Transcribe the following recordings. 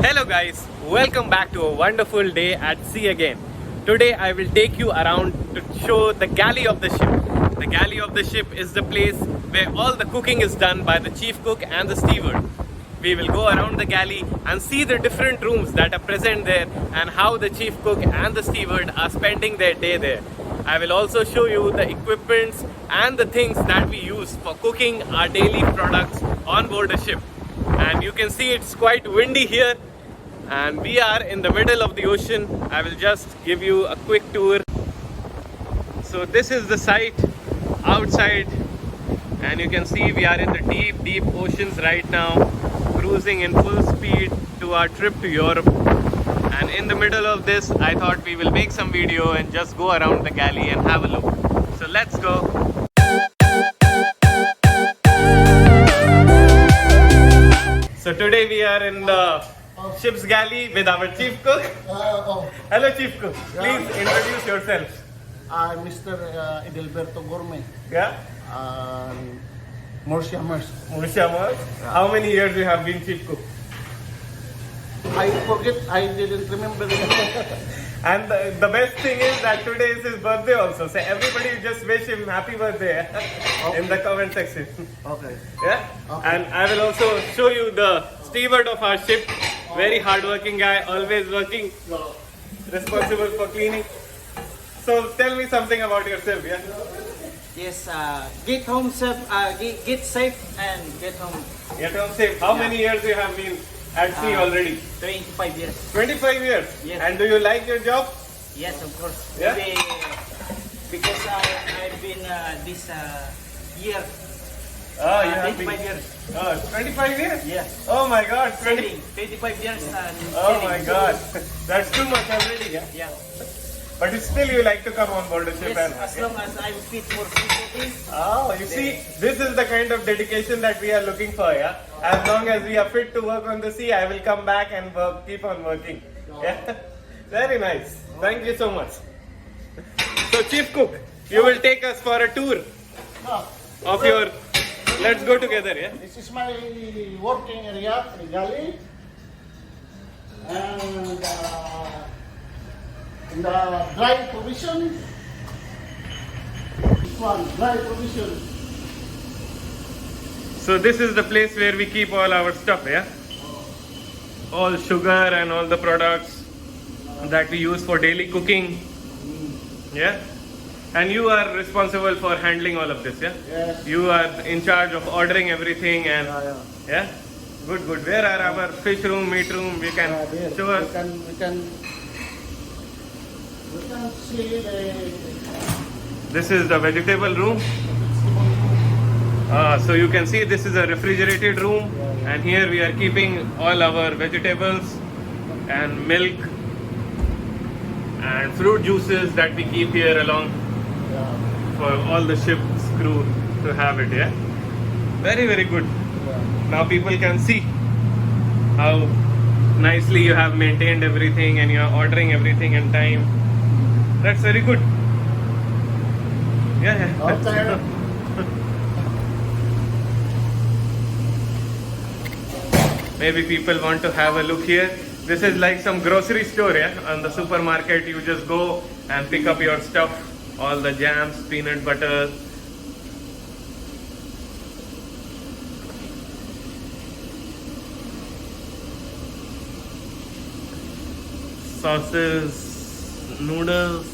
Hello guys, welcome back to a wonderful day at sea again. Today I will take you around to show the galley of the ship. The galley of the ship is the place where all the cooking is done by the chief cook and the steward. We will go around the galley and see the different rooms that are present there and how the chief cook and the steward are spending their day there. I will also show you the equipments and the things that we use for cooking our daily products on board a ship. And you can see it's quite windy here and we are in the middle of the ocean. I will just give you a quick tour. So this is the site outside and you can see we are in the deep oceans right now, cruising in full speed to our trip to Europe. And in the middle of this I thought we will make some video and just go around the galley and have a look. So let's go. So today we are in the ship's galley with our chief cook. Hello chief cook, please introduce yourself. I'm Mr. Edelberto Gourmet. Yeah? Murcia Mers. Murcia. How many years you have been chief cook? I forget, I didn't remember it. And the best thing is that today is his birthday also. So everybody just wish him happy birthday in the comment section. Okay. Yeah? Okay. And I will also show you the steward of our ship. Very hardworking guy, always working, responsible for cleaning. So tell me something about yourself, yeah? Yes, get home safe, get safe and get home. Get home safe. How many years you have been at sea already? 25 years. 25 years? Yes. And do you like your job? Yes, of course. Yeah? Maybe, because I've been this year. Oh, you have 25 been... years. 25 years? Yeah. Oh my god, Sailing, 25 years and Oh sailing. my god. That's too much already, yeah? Yeah. But still you like to come on board the ship Yes, and... as long as I'm fit for cooking. Oh, you see, this is the kind of dedication that we are looking for, yeah? As long as we are fit to work on the sea, I will come back and work, keep on working. Yeah? Very nice. Thank you so much. So, Chief Cook, you will take us for a tour No. of your... Let's go together, yeah? This is my working area, the galley. And in the dry provision, this one, dry provision. So, this is the place where we keep all our stuff, yeah? All sugar and all the products that we use for daily cooking. Yeah? And you are responsible for handling all of this, yeah? Yes. You are in charge of ordering everything and yeah? Good. Where are our fish room, meat room? We can There. show us. We can see the This is the vegetable room. So you can see this is a refrigerated room and here we are keeping all our vegetables and milk and fruit juices that we keep here along for all the ship's crew to have it, yeah? Very good. Now people can see how nicely you have maintained everything and you are ordering everything in time. That's very good. Yeah. Okay. Maybe people want to have a look here. This is like some grocery store, yeah? On the supermarket, you just go and pick up your stuff. All the jams, peanut butter. Sauces, noodles.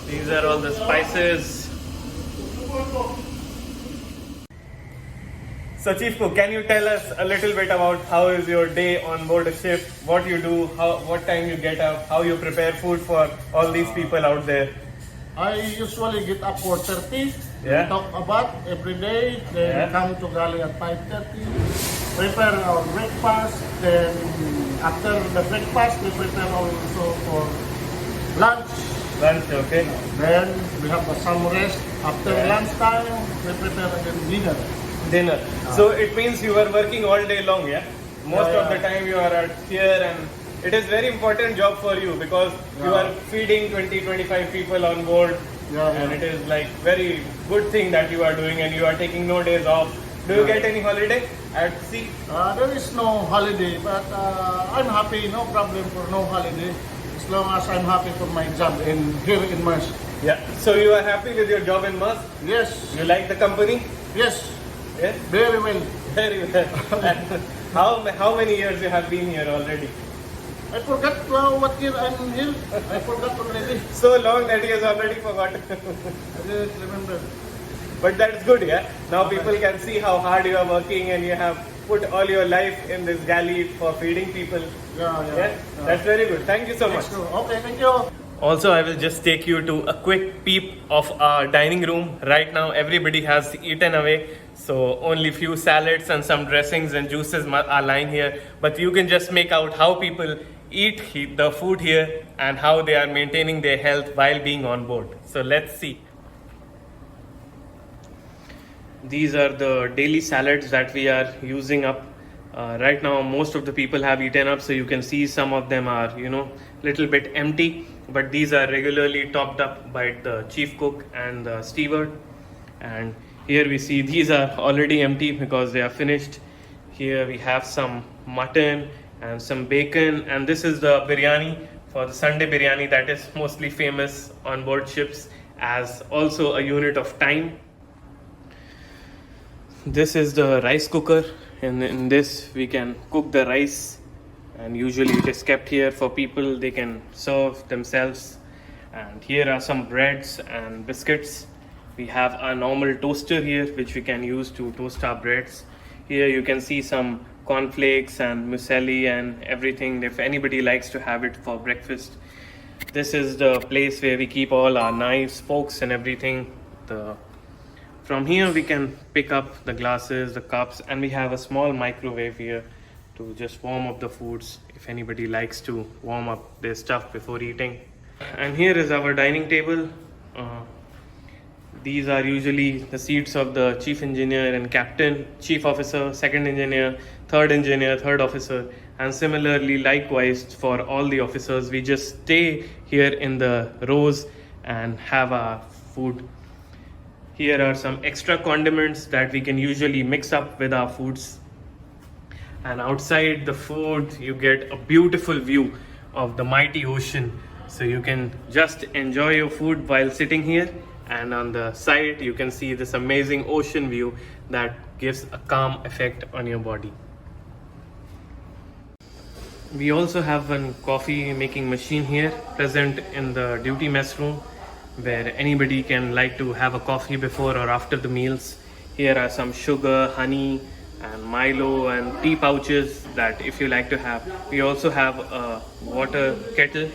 These are all the spices. So Chief Cook, can you tell us a little bit about how is your day on board a ship, what you do, what time you get up, how you prepare food for all these people out there? I usually get up 4:30. Yeah. Talk about every day. Then Yeah. come to galley at 5:30. Prepare our breakfast. Then after the breakfast, we prepare also for lunch. Lunch, okay? Then we have some rest. After Yeah. lunchtime, we prepare again dinner. Dinner. So it means you are working all day long, yeah? Most Yeah, of the time you are at here and it is very important job for you because you Yeah. are feeding 20-25 people on board and it is like very good thing that you are doing, and you are taking no days off. Do you get any holiday at sea? There is no holiday, but I'm happy. No problem for no holiday, as long as I'm happy for my job in here in Mars. Yeah. So you are happy with your job in Musk? Yes, You like the company? yes, Yes. very well. Very well. And how many years you have been here already? I forgot what year I'm here. I forgot already. So long that he has already forgotten. I didn't remember. But that's good, yeah. Now people can see how hard you are working, and you have put all your life in this galley for feeding people. Yeah. That's very good. Thank you so much. Okay, thank you. Also, I will just take you to a quick peep of our dining room. Right now, everybody has eaten away, so only few salads and some dressings and juices are lying here. But you can just make out how people eat the food here and how they are maintaining their health while being on board. So let's see. These are the daily salads that we are using up. Right now, most of the people have eaten up, so you can see some of them are, little bit empty. But these are regularly topped up by the chief cook and the steward. And here we see these are already empty because they are finished. Here we have some mutton and some bacon, and this is the biryani for the Sunday biryani that is mostly famous on board ships as also a unit of time. This is the rice cooker, and in this we can cook the rice, and usually it is kept here for people. They can serve themselves. And here are some breads and biscuits. We have a normal toaster here which we can use to toast our breads. Here you can see some cornflakes and muesli and everything if anybody likes to have it for breakfast. This is the place where we keep all our knives, forks and everything. From here we can pick up the glasses, the cups, and we have a small microwave here to just warm up the foods if anybody likes to warm up their stuff before eating. And here is our dining table. These are usually the seats of the chief engineer and captain, chief officer, second engineer, third officer, and similarly likewise for all the officers. We just stay here in the rows and have our food. Here are some extra condiments that we can usually mix up with our foods. And outside the food, you get a beautiful view of the mighty ocean. So you can just enjoy your food while sitting here. And on the side, you can see this amazing ocean view that gives a calm effect on your body. We also have one coffee making machine here present in the duty mess room, where anybody can like to have a coffee before or after the meals. Here are some sugar, honey and Milo and tea pouches that if you like to have. We also have a water kettle,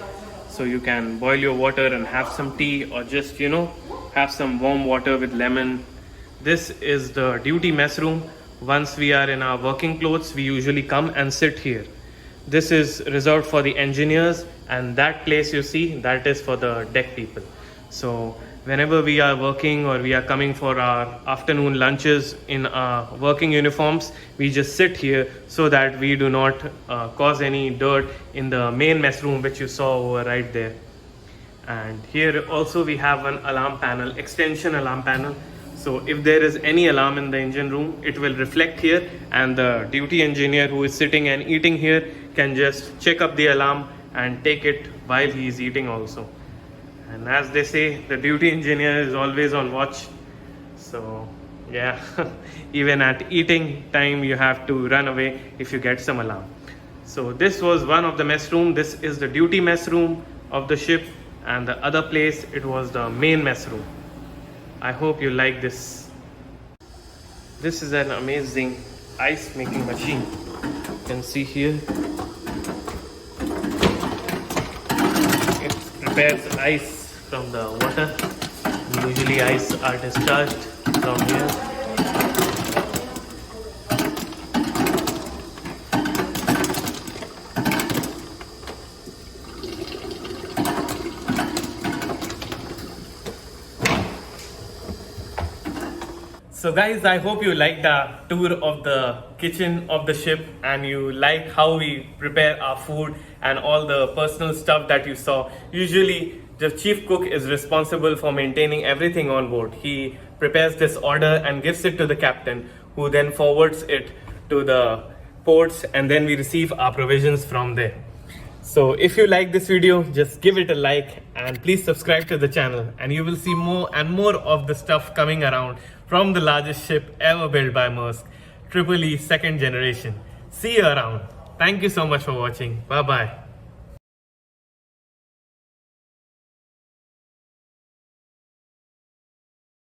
so you can boil your water and have some tea, or just have some warm water with lemon. This is the duty mess room. Once we are in our working clothes, we usually come and sit here. This is reserved for the engineers, and that place you see, that is for the deck people. So whenever we are working or we are coming for our afternoon lunches in our working uniforms, we just sit here so that we do not cause any dirt in the main mess room which you saw over right there. And here also we have an alarm panel, extension alarm panel. So if there is any alarm in the engine room, it will reflect here, and the duty engineer who is sitting and eating here can just check up the alarm and take it while he is eating also. And as they say, the duty engineer is always on watch. So yeah, even at eating time you have to run away if you get some alarm. So this was one of the mess room. This is the duty mess room of the ship, and the other place, it was the main mess room. I hope you like this. This is an amazing ice making machine. You can see here. It prepares ice from the water. Usually ice are discharged from here. So guys, I hope you liked the tour of the kitchen of the ship, and you like how we prepare our food and all the personal stuff that you saw. Usually the chief cook is responsible for maintaining everything on board. He prepares this order and gives it to the captain, who then forwards it to the ports, and then we receive our provisions from there. So if you like this video, just give it a like and please subscribe to the channel, and you will see more and more of the stuff coming around from the largest ship ever built by Maersk, Triple E second generation. See you around. Thank you so much for watching. Bye bye.